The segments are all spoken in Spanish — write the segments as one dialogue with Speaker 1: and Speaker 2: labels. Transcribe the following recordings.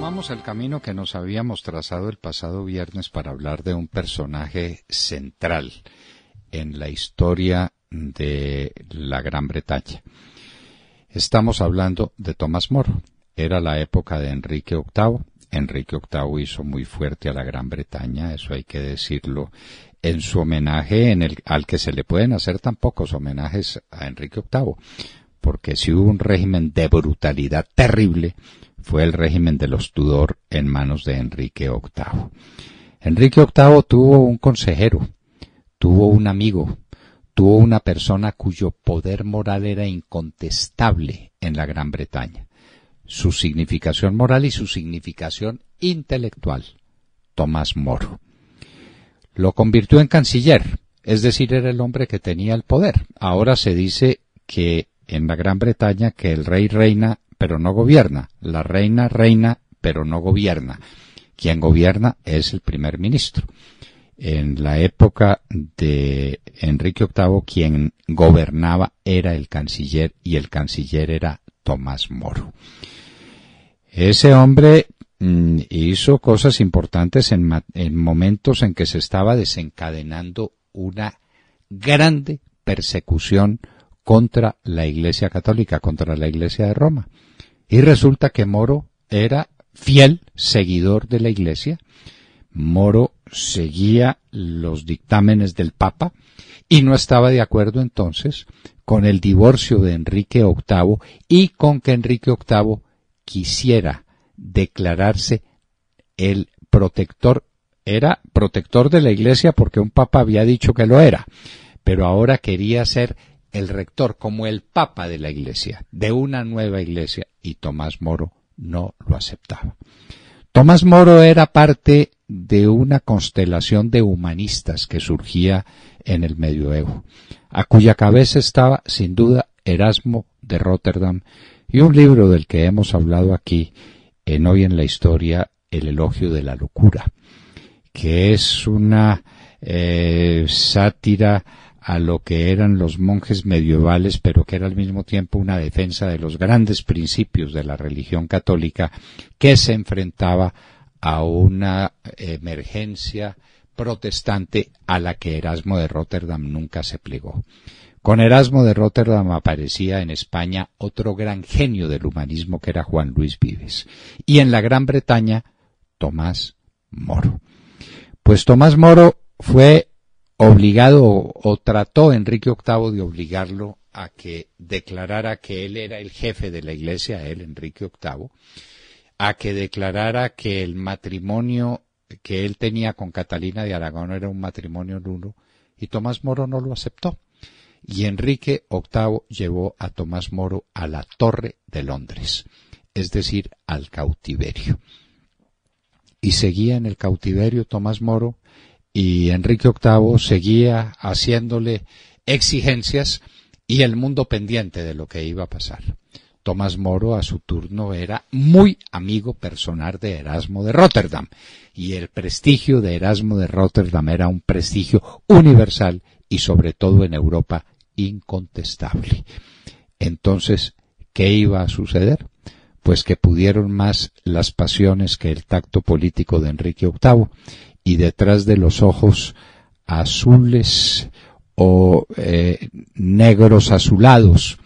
Speaker 1: Retomamos el camino que nos habíamos trazado el pasado viernes para hablar de un personaje central en la historia de la Gran Bretaña. Estamos hablando de Tomás Moro. Era la época de Enrique VIII. Enrique VIII hizo muy fuerte a la Gran Bretaña, eso hay que decirlo, en su homenaje al que se le pueden hacer tan pocos homenajes a Enrique VIII, porque si hubo un régimen de brutalidad terrible, fue el régimen de los Tudor en manos de Enrique VIII. Enrique VIII tuvo un consejero, tuvo un amigo, tuvo una persona cuyo poder moral era incontestable en la Gran Bretaña. Su significación moral y su significación intelectual, Tomás Moro. Lo convirtió en canciller, es decir, era el hombre que tenía el poder. Ahora se dice que en la Gran Bretaña que el rey reina, pero no gobierna. La reina reina, pero no gobierna. Quien gobierna es el primer ministro. En la época de Enrique VIII, quien gobernaba era el canciller, y el canciller era Tomás Moro. Ese hombre hizo cosas importantes en momentos en que se estaba desencadenando una grande persecución contra la Iglesia Católica, contra la Iglesia de Roma. Y resulta que Moro era fiel seguidor de la Iglesia. Moro seguía los dictámenes del Papa y no estaba de acuerdo entonces con el divorcio de Enrique VIII y con que Enrique VIII quisiera declararse el protector. Era protector de la Iglesia porque un Papa había dicho que lo era, pero ahora quería ser el rector como el Papa de la Iglesia, de una nueva Iglesia, y Tomás Moro no lo aceptaba. Tomás Moro era parte de una constelación de humanistas que surgía en el medioevo, a cuya cabeza estaba, sin duda, Erasmo de Róterdam, y un libro del que hemos hablado aquí en Hoy en la Historia, El elogio de la locura, que es una sátira a lo que eran los monjes medievales, pero que era al mismo tiempo una defensa de los grandes principios de la religión católica, que se enfrentaba a una emergencia protestante a la que Erasmo de Róterdam nunca se plegó. Con Erasmo de Róterdam aparecía en España otro gran genio del humanismo que era Juan Luis Vives, y en la Gran Bretaña Tomás Moro. Pues Tomás Moro fue obligado o trató Enrique VIII de obligarlo a que declarara que él era el jefe de la Iglesia, él, Enrique VIII, a que declarara que el matrimonio que él tenía con Catalina de Aragón era un matrimonio nulo, y Tomás Moro no lo aceptó. Y Enrique VIII llevó a Tomás Moro a la Torre de Londres, es decir, al cautiverio. Y seguía en el cautiverio Tomás Moro, y Enrique VIII seguía haciéndole exigencias y el mundo pendiente de lo que iba a pasar. Tomás Moro, a su turno, era muy amigo personal de Erasmo de Róterdam, y el prestigio de Erasmo de Róterdam era un prestigio universal y sobre todo en Europa incontestable. Entonces, ¿qué iba a suceder? Pues que pudieron más las pasiones que el tacto político de Enrique VIII, y detrás de los ojos azules o negros azulados,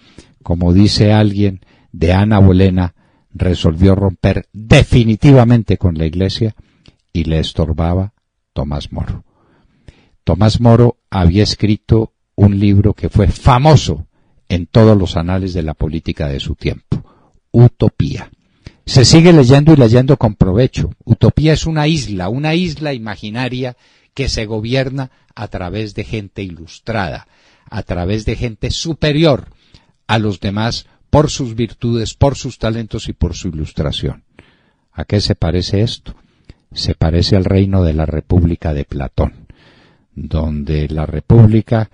Speaker 1: como dice alguien, de Ana Bolena, resolvió romper definitivamente con la Iglesia, y le estorbaba Tomás Moro. Tomás Moro había escrito un libro que fue famoso en todos los anales de la política de su tiempo, Utopía. Se sigue leyendo y leyendo con provecho. Utopía es una isla imaginaria que se gobierna a través de gente ilustrada, a través de gente superior a los demás por sus virtudes, por sus talentos y por su ilustración. ¿A qué se parece esto? Se parece al reino de la República de Platón, donde la República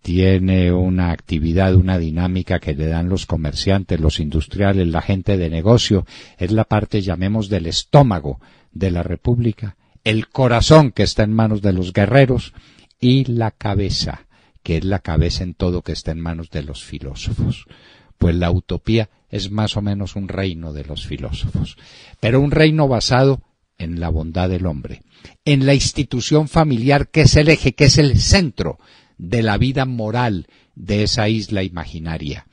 Speaker 1: tiene una actividad, una dinámica que le dan los comerciantes, los industriales, la gente de negocio. Es la parte, llamemos, del estómago de la República, el corazón que está en manos de los guerreros, y la cabeza, que es la cabeza en todo, que está en manos de los filósofos. Pues la utopía es más o menos un reino de los filósofos, pero un reino basado en la bondad del hombre, en la institución familiar que es el eje, que es el centro de la vida moral de esa isla imaginaria,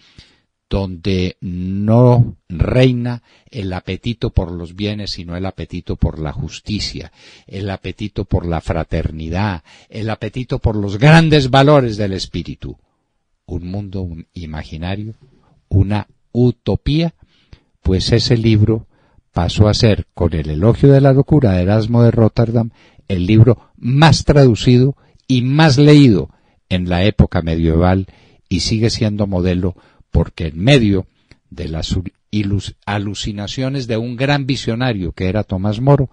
Speaker 1: donde no reina el apetito por los bienes, sino el apetito por la justicia, el apetito por la fraternidad, el apetito por los grandes valores del espíritu. Un mundo imaginario, una utopía, pues ese libro pasó a ser, con el elogio de la locura de Erasmo de Róterdam, el libro más traducido y más leído en la época medieval, y sigue siendo modelo porque en medio de las alucinaciones de un gran visionario que era Tomás Moro,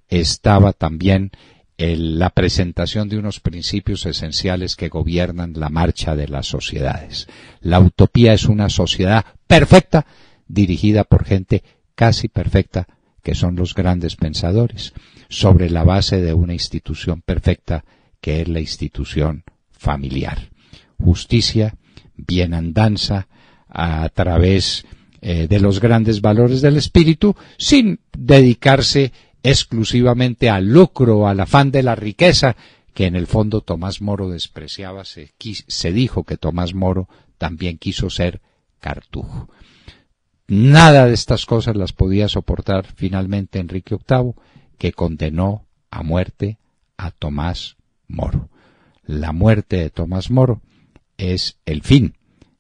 Speaker 1: estaba también la presentación de unos principios esenciales que gobiernan la marcha de las sociedades. La utopía es una sociedad perfecta, dirigida por gente casi perfecta, que son los grandes pensadores, sobre la base de una institución perfecta, que es la institución familiar. Justicia, bienandanza, a través de los grandes valores del espíritu, sin dedicarse exclusivamente al lucro, al afán de la riqueza, que en el fondo Tomás Moro despreciaba. Se dijo que Tomás Moro también quiso ser cartujo. Nada de estas cosas las podía soportar finalmente Enrique VIII, que condenó a muerte a Tomás Moro. La muerte de Tomás Moro es el fin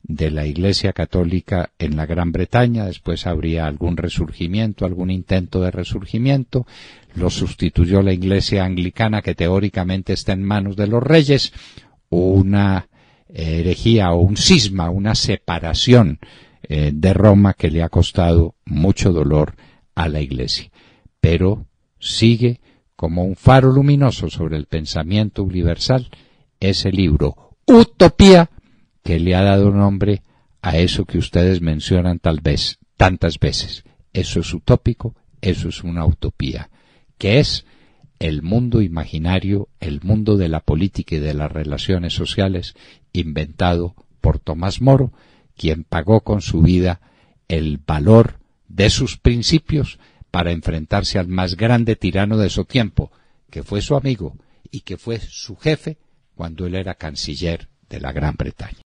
Speaker 1: de la Iglesia Católica en la Gran Bretaña. Después habría algún resurgimiento, algún intento de resurgimiento. Lo sustituyó la Iglesia Anglicana, que teóricamente está en manos de los reyes. Una herejía o un cisma, una separación de Roma que le ha costado mucho dolor a la Iglesia. Pero sigue como un faro luminoso sobre el pensamiento universal ese libro, Utopía, que le ha dado nombre a eso que ustedes mencionan tantas veces. Eso es utópico, eso es una utopía, que es el mundo imaginario, el mundo de la política y de las relaciones sociales, inventado por Tomás Moro, quien pagó con su vida el valor de sus principios para enfrentarse al más grande tirano de su tiempo, que fue su amigo y que fue su jefe cuando él era canciller de la Gran Bretaña.